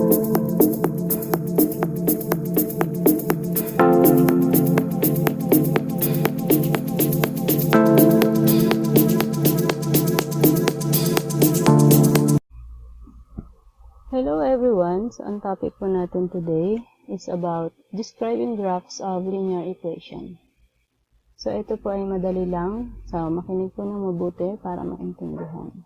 Hello everyone! So, ang topic po natin today is about describing graphs of linear equation. So, ito po ay madali lang. So, makinig po ng mabuti para maintindihan.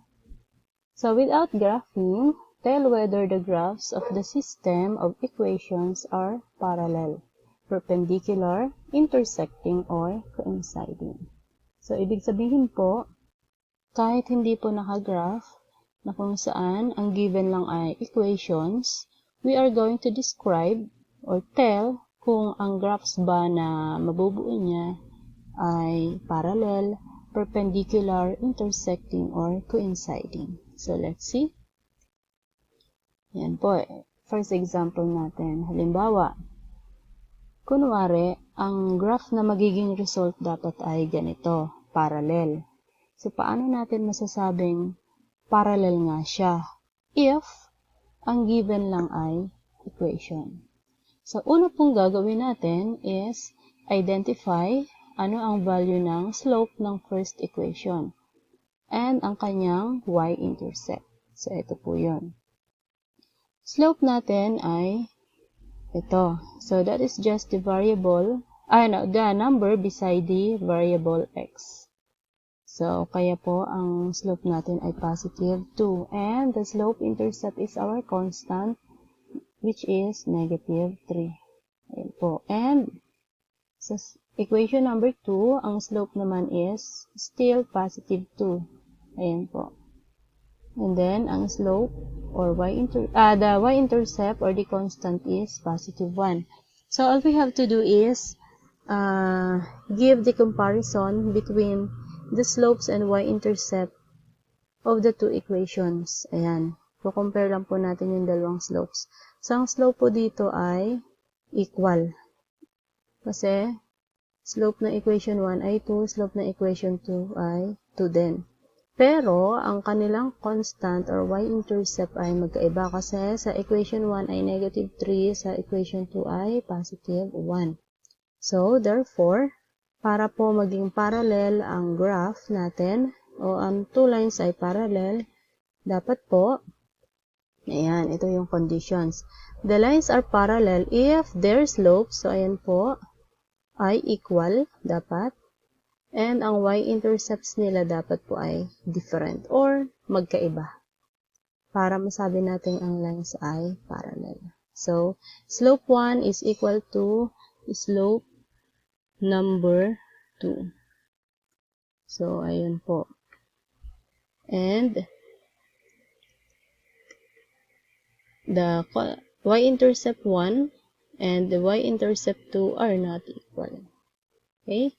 So, without graphing, tell whether the graphs of the system of equations are parallel, perpendicular, intersecting, or coinciding. So, ibig sabihin po, kahit hindi po nakagraph, na kung saan ang given lang ay equations, we are going to describe or tell kung ang graphs ba na mabubuo niya ay parallel, perpendicular, intersecting, or coinciding. So, let's see. Yan po. First example natin. Halimbawa, kunwari, ang graph na magiging result dapat ay ganito, parallel. So, paano natin masasabing parallel nga siya if ang given lang ay equation? So, una pong gagawin natin is identify ano ang value ng slope ng first equation and ang kanyang y-intercept. So, ito po yun. Slope natin ay ito. So, that is just the variable, the number beside the variable x. So, kaya po, ang slope natin ay positive 2. And the slope-intercept is our constant, which is negative 3. Ayan po. And, sa equation number 2, ang slope naman is still positive 2. Ayan po. And then, ang slope, or the y-intercept, or the constant is positive 1. So, all we have to do is, give the comparison between the slopes and y-intercept of the two equations. Ayan. So-compare lang po natin yung dalawang slopes. So, ang slope po dito ay equal. Kasi, slope ng equation 1 ay 2, slope ng equation 2 ay 2 din. Pero, ang kanilang constant or y-intercept ay magkaiba kasi sa equation 1 ay negative 3, sa equation 2 ay positive 1. So, therefore, para po maging parallel ang graph natin, o ang two lines ay parallel, dapat po, ayan, ito yung conditions. The lines are parallel if their slopes, so ayan po, ay equal, dapat, and ang y-intercepts nila dapat po ay different or magkaiba. Para masabi natin ang lines ay parallel. So, slope 1 is equal to slope number 2. So, ayun po. And, the y-intercept 1 and the y-intercept 2 are not equal. Okay?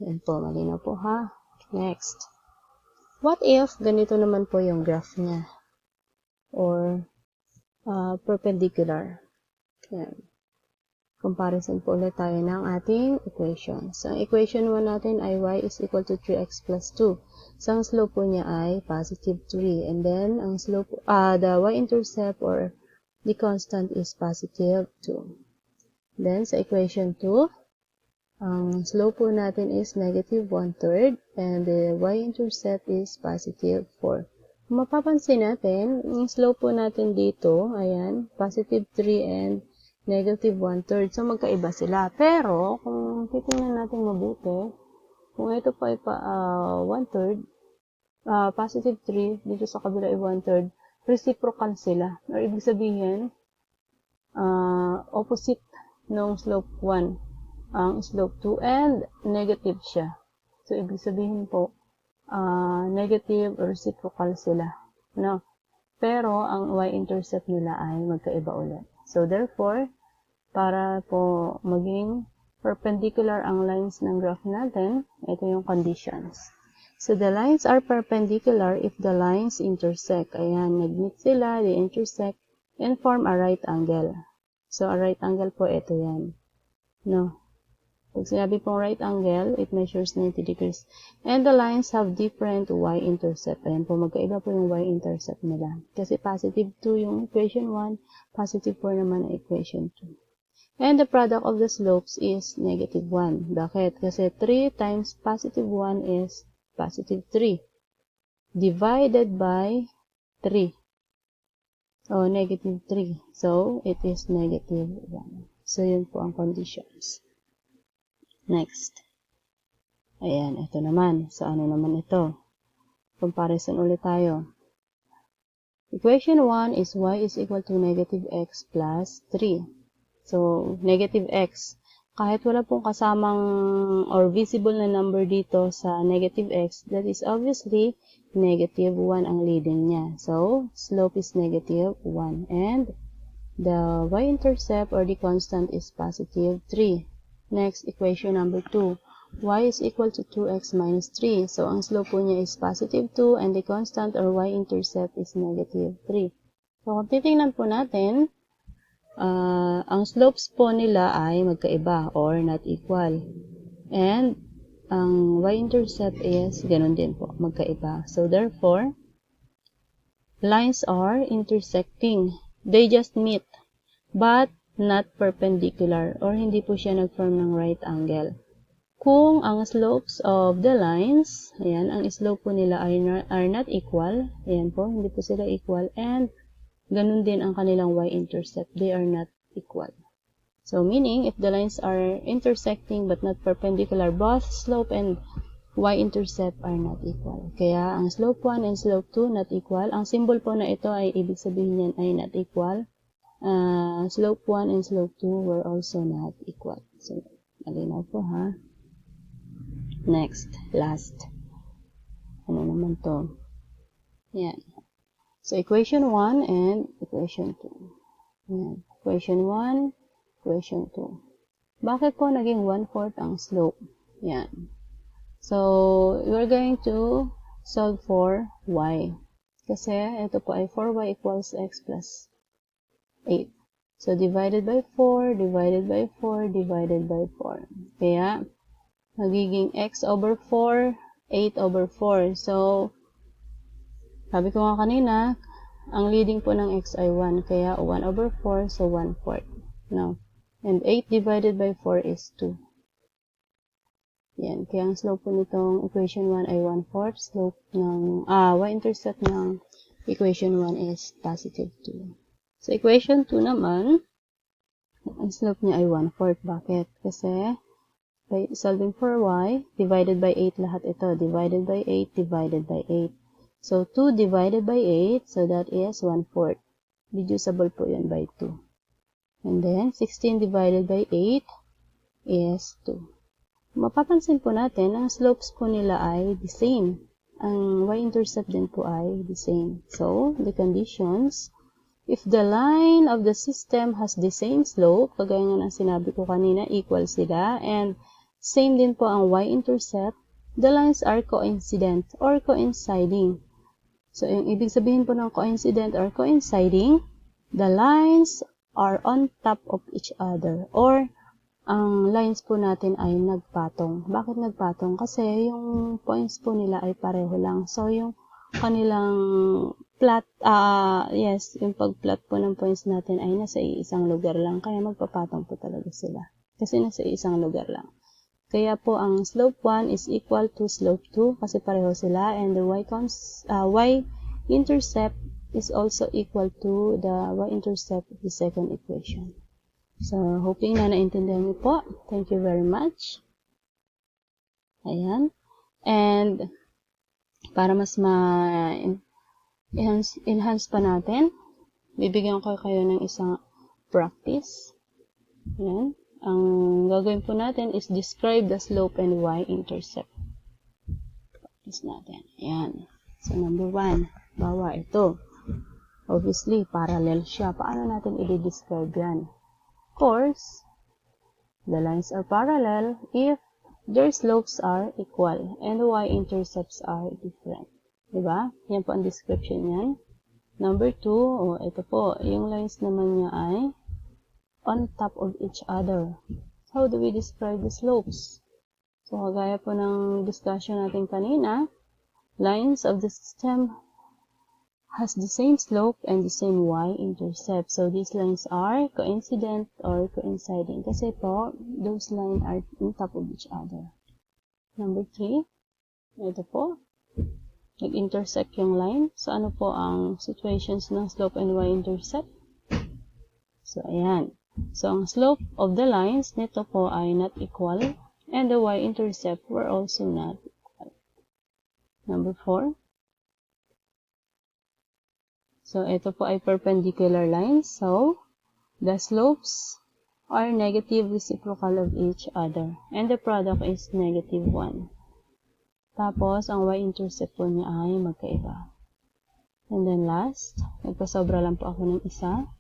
Yan po, malinaw po ha. Next. What if ganito naman po yung graph niya? Or, perpendicular. Yan. Comparison po ulit tayo ng ating equation. So, ang equation 1 natin ay y is equal to 3x plus 2. So, ang slope po niya ay positive 3. And then, ang slope, the y-intercept or the constant is positive 2. Then, sa equation 2, ang slope po natin is negative 1/3 and the y-intercept is positive 4. Kung mapapansin natin, ang slope po natin dito, ayan, positive 3 and negative 1/3. So, magkaiba sila. Pero, kung titingnan natin mabuti, kung ito po ay 1/3, positive 3, dito sa kabila ay 1/3, reciprocal sila. Or, ibig sabihin, opposite ng slope 1, ang slope 2, and negative siya. So, ibig sabihin po, negative or reciprocal sila. No? Pero, ang y-intercept nila ay magkaiba ulit. So, therefore, para po maging perpendicular ang lines ng graph natin, ito yung conditions. So, the lines are perpendicular if the lines intersect. Ayan, nag-meet sila, they intersect, and form a right angle. So, a right angle po, ito yan. No? Pag sinabi pong right angle, it measures 90 degrees. And the lines have different y-intercept. Ayan po, magkaiba po yung y-intercept nila. Kasi positive 2 yung equation 1, positive 4 naman ang equation 2. And the product of the slopes is negative 1. Bakit? Kasi 3 times positive 1 is positive 3. Divided by 3. O, negative 3. So, it is negative 1. So, yun po ang conditions. Next. Ayan, ito naman. So, ano naman ito? Comparison ulit tayo. Equation 1 is y is equal to negative x plus 3. So, negative x. Kahit wala pong kasamang or visible na number dito sa negative x, that is obviously negative 1 ang leading niya. So, slope is negative 1. And the y-intercept or the constant is positive 3. Next, equation number 2. Y is equal to 2x minus 3. So, ang slope po niya is positive 2 and the constant or y-intercept is negative 3. So, kung titingnan po natin, ang slopes po nila ay magkaiba or not equal. And, ang y-intercept is ganun din po, magkaiba. So, therefore, lines are intersecting. They just meet, but not perpendicular or hindi po siya nag-form ng right angle. Kung ang slopes of the lines, ayan, ang slope po nila are not equal, ayan po, hindi po sila equal, and ganun din ang kanilang y-intercept, they are not equal. So, meaning, if the lines are intersecting but not perpendicular, both slope and y-intercept are not equal. Kaya, ang slope 1 and slope 2 not equal. Ang symbol po na ito ay ibig sabihin yan ay not equal. Slope 1 and slope 2 were also not equal. So, malinaw po ha. Next, last. Ano naman to? Yan. So, equation 1 and equation 2. Yan. Equation 1, equation 2. Bakit po naging 1/4 ang slope? Yan. So, we're going to solve for y. Kasi, ito po ay 4y equals x plus 8. So, divided by 4, divided by 4, divided by 4. Kaya, magiging x over 4, 8 over 4. So, sabi ko nga kanina, ang leading po ng x ay 1. Kaya, 1 over 4, so 1/4. No. And 8 divided by 4 is 2. Yan. Kaya, ang slope po nitong equation 1 ay 1/4. Slope ng, y-intercept ng equation 1 is positive 2. Sa equation 2 naman, ang slope niya ay 1/4. Bakit? Kasi, by solving for y, divided by 8 lahat ito. Divided by 8, divided by 8. So, 2 divided by 8, so that is 1/4. Reducible po yun by 2. And then, 16 divided by 8 is 2. Mapapansin po natin, ang slopes po nila ay the same. Ang y-intercept din po ay the same. So, the conditions, if the line of the system has the same slope, kagaya nga ng sinabi ko kanina, equal sila, and same din po ang y-intercept, the lines are coincident or coinciding. So, yung ibig sabihin po ng coincident or coinciding, the lines are on top of each other, or ang lines po natin ay nagpatong. Bakit nagpatong? Kasi yung points po nila ay pareho lang. So, yung kanilang plot, yung pag-plot po ng points natin ay nasa isang lugar lang. Kaya magpapatong po talaga sila. Kasi nasa isang lugar lang. Kaya po ang slope 1 is equal to slope 2 kasi pareho sila. And the y-intercept is also equal to the y-intercept of the second equation. So, hoping na naintindihan niyo po. Thank you very much. Ayan. And, para mas enhance pa natin, bibigyan ko kayo ng isang practice. Ayan. Ang gagawin po natin is describe the slope and y-intercept. Practice natin. Ayan. So, number 1. Bawa ito. Obviously, parallel siya. Paano natin i-describe yan? Of course, the lines are parallel if their slopes are equal and the y-intercepts are different. Diba? Yan po ang description yan. Number 2, ito po, yung lines naman niya ay on top of each other. how do we describe the slopes? So, kagaya po ng discussion natin kanina, lines of the system has the same slope and the same y-intercept. So, these lines are coincident or coinciding. Kasi po, those lines are on top of each other. Number 3, ito po, nag-intersect yung line. So, ano po ang situations ng slope and y-intercept? So, ayan. So, ang slope of the lines nito po ay not equal and the y-intercept were also not equal. Number 4. So, ito po ay perpendicular lines. So, the slopes are negative reciprocal of each other. And the product is negative 1. Tapos, ang y-intercept po niya ay magkaiba. And then last, nagpasobra lang po ako ng isa.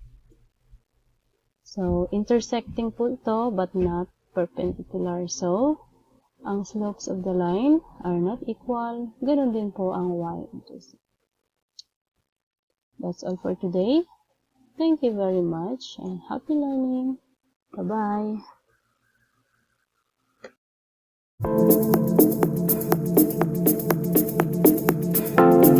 So, intersecting po ito but not perpendicular. So, ang slopes of the line are not equal. Ganun din po ang y-intercept. That's all for today. Thank you very much and happy learning. Bye-bye.